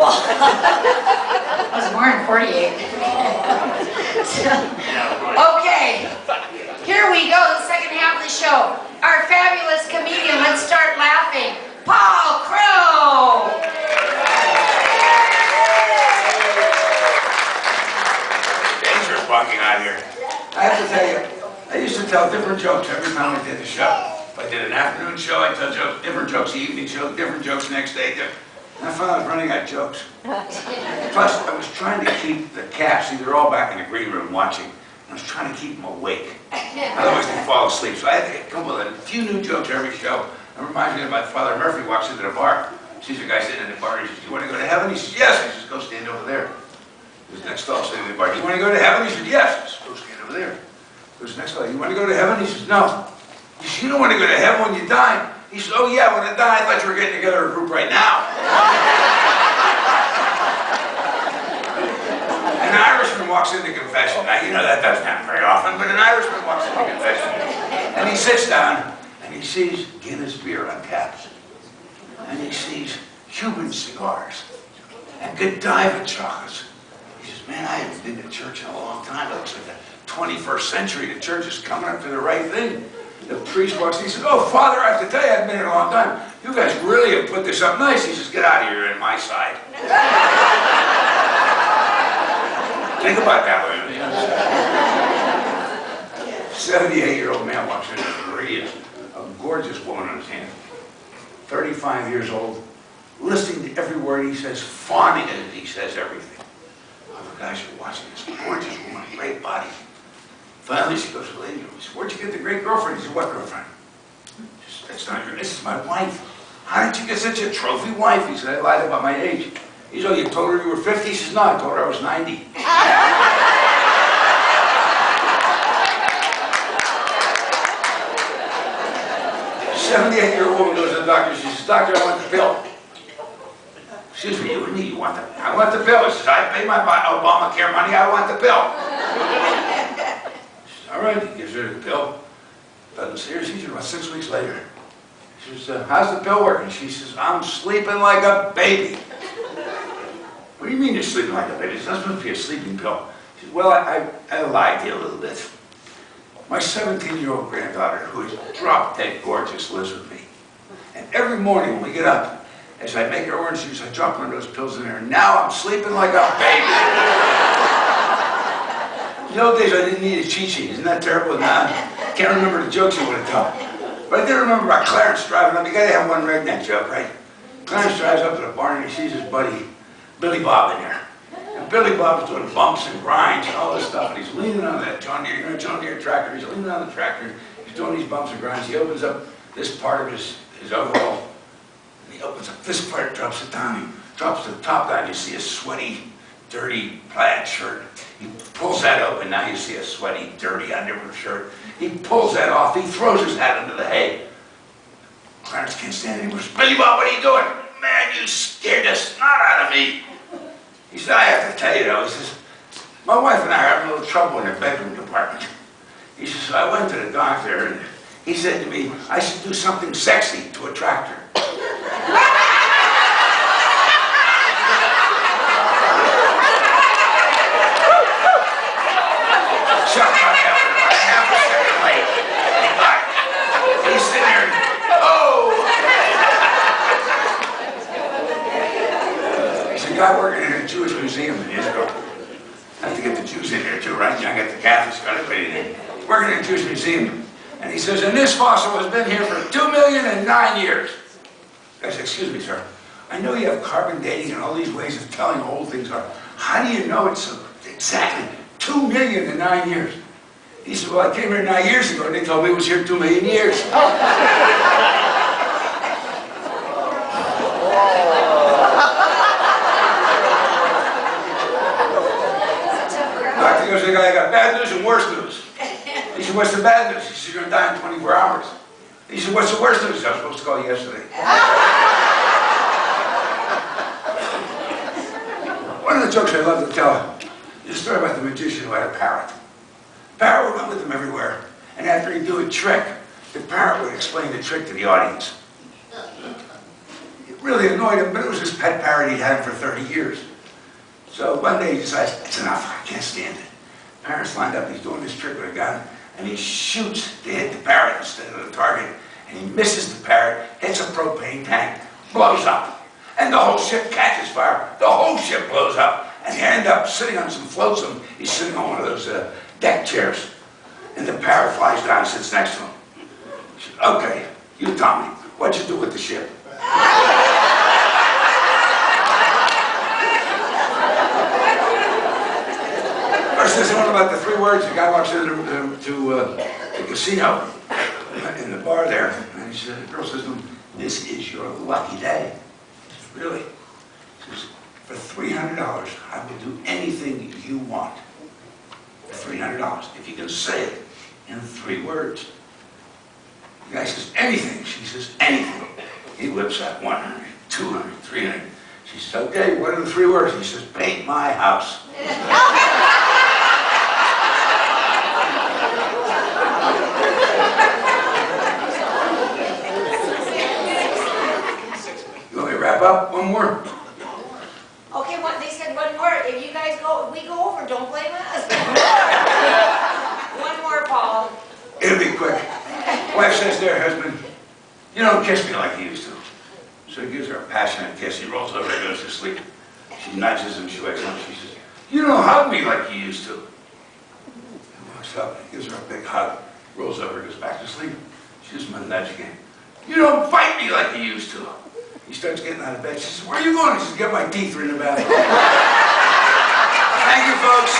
Well, I was born in 48. Okay, here we go, the second half of the show. Our fabulous comedian, let's start laughing, Paul Crow. Dangerous walking out here. I have to tell you, I used to tell different jokes every time I did a show. If I did an afternoon show, I'd tell jokes, different jokes, the evening show, different jokes the next day. And I found I was running out of jokes. Plus, I was trying to keep the cast, see, they're all back in the green room watching. I was trying to keep them awake. Otherwise, they'd fall asleep. So I had to come up with a few new jokes every show. It reminds me of my father. Murphy walks into the bar. Sees a guy sitting in the bar. He says, "Do you want to go to heaven?" He says, "Yes." He says, "Go stand over there." Goes next stall, sitting in the bar. "Do you want to go to heaven?" He says, "Yes." He says, "Go stand over there." Goes next stall. "You want to go to heaven?" He says, "No." He says, "You don't want to go to heaven when you die." He says, "Oh yeah, when I die, I thought you were getting together a group right now." An Irishman walks into confession. Now, you know that doesn't happen very often, but an Irishman walks into confession. And he sits down, and he sees Guinness beer on taps. And he sees Cuban cigars and Godiva chocolates. He says, "Man, I haven't been to church in a long time. It looks like the 21st century. The church is coming up to the right thing." The priest walks in, he says, "Oh, Father, I have to tell you, I haven't been here a long time. You guys really have put this up nice." He says, "Get out of here, you're in my side." Think about that one. 78-year-old man walks in there. He is a gorgeous woman on his hand. 35 years old, listening to every word he says, fawning at it. He says everything. Other guys are watching this gorgeous woman, great body. Finally, she goes to the lady. She says, "Where'd you get the great girlfriend?" He said, "What girlfriend?" She said, "That's not your. This is my wife." "How did you get such a trophy wife?" He said, "I lied about my age." He said, "Oh, you told her you were 50? He says, "No, I told her I was 90. 78-year-old woman goes to the doctor. She says, "Doctor, I want the pill." "Excuse me, you and me, you want the pill?" "I want the pill." He says, "I paid my Obamacare money, I want the pill." She says, "All right," he gives her the pill. Doesn't see her, sees her about 6 weeks later. She says, "How's the pill working?" She says, "I'm sleeping like a baby." "What do you mean you're sleeping like a baby? It's not supposed to be a sleeping pill." She says, "Well, I lied to you a little bit. My 17-year-old granddaughter, who is drop-dead gorgeous, lives with me. And every morning when we get up, as I make her orange juice, I drop one of those pills in there, and now I'm sleeping like a baby." In the old days, I didn't need a cheat sheet. Isn't that terrible? Now, I can't remember the jokes you would have told. But I did remember about Clarence driving up. You gotta have one redneck joke, right? Clarence drives up to the barn and he sees his buddy, Billy Bob, in there. And Billy Bob's doing bumps and grinds and all this stuff, and he's leaning on that John Deere tractor. He's leaning on the tractor. He's doing these bumps and grinds. He opens up this part of his overall. And he opens up this part, drops it down. He drops the top down. You see a sweaty, dirty plaid shirt. He pulls that open. Now you see a sweaty, dirty undershirt. He pulls that off. He throws his hat into the hay. Clarence can't stand it anymore. "Billy Bob, what are you doing?" "Man, you scared the snot out of me." He said, "I have to tell you though," he says, "my wife and I are having a little trouble in the bedroom department." He says, "So I went to the doctor and he said to me, I should do something sexy to attract her." Shut up, half a second late. He's sitting there, oh! He's a guy working in a Jewish museum in Israel. I have to get the Jews in there too, right? I got the Catholics, got everybody in there. Working in a Jewish museum. And he says, "And this fossil has been here for 2,000,009 years. I said, "Excuse me, sir. I know you have carbon dating and all these ways of telling how old things are. How do you know it's exactly 2,000,009 years? He said, "Well, I came here 9 years ago and they told me it was here 2,000,000 years. Doctor goes to the guy, "I got bad news and worse news." He said, "What's the bad news?" He said, "You're going to die in 24 hours. He said, "What's the worst news?" "I was supposed to call you yesterday." One of the jokes I love to tell is a story about the magician who had a parrot. The parrot went with him everywhere, and after he'd do a trick, the parrot would explain the trick to the audience. really annoyed him, but it was his pet parrot. He'd had him for 30 years. So one day he decides, it's enough, I can't stand it. Parrot's lined up, he's doing this trick with a gun, and he shoots to hit the parrot instead of the target. And he misses the parrot, hits a propane tank, blows up. And the whole ship catches fire. The whole ship blows up. And you end up sitting on some flotsam. He's sitting on one of those deck chairs. And the parrot flies down and sits next to him. He said, okay, you tell me, what'd you do with the ship? First, there's one about the 3 words. The guy walks into the casino in the bar there. And he said, the girl says to him, this is your lucky day. He says, really? He says, for $300, I will do anything you want. For $300, if you can say it in 3 words. The guy says, anything. She says, anything. He whips out 100, 200, 300. She says, okay, what are the 3 words? He says, paint my house. You want me to wrap up? One more? Okay, what they said one more. If you guys go, we go over, don't blame us. One more, Paul. It'll be quick. Wife says to her husband, you don't kiss me like you used to. So he gives her a passionate kiss. He rolls over and goes to sleep. She nudges him. She wakes up. She says, you don't hug me like you used to. He walks up. He gives her a big hug. Rolls over and goes back to sleep. She gives him a nudge again. You don't fight me like you used to. He starts getting out of bed. She says, where are you going? He says, get my teeth in the bathroom. Thank you, folks.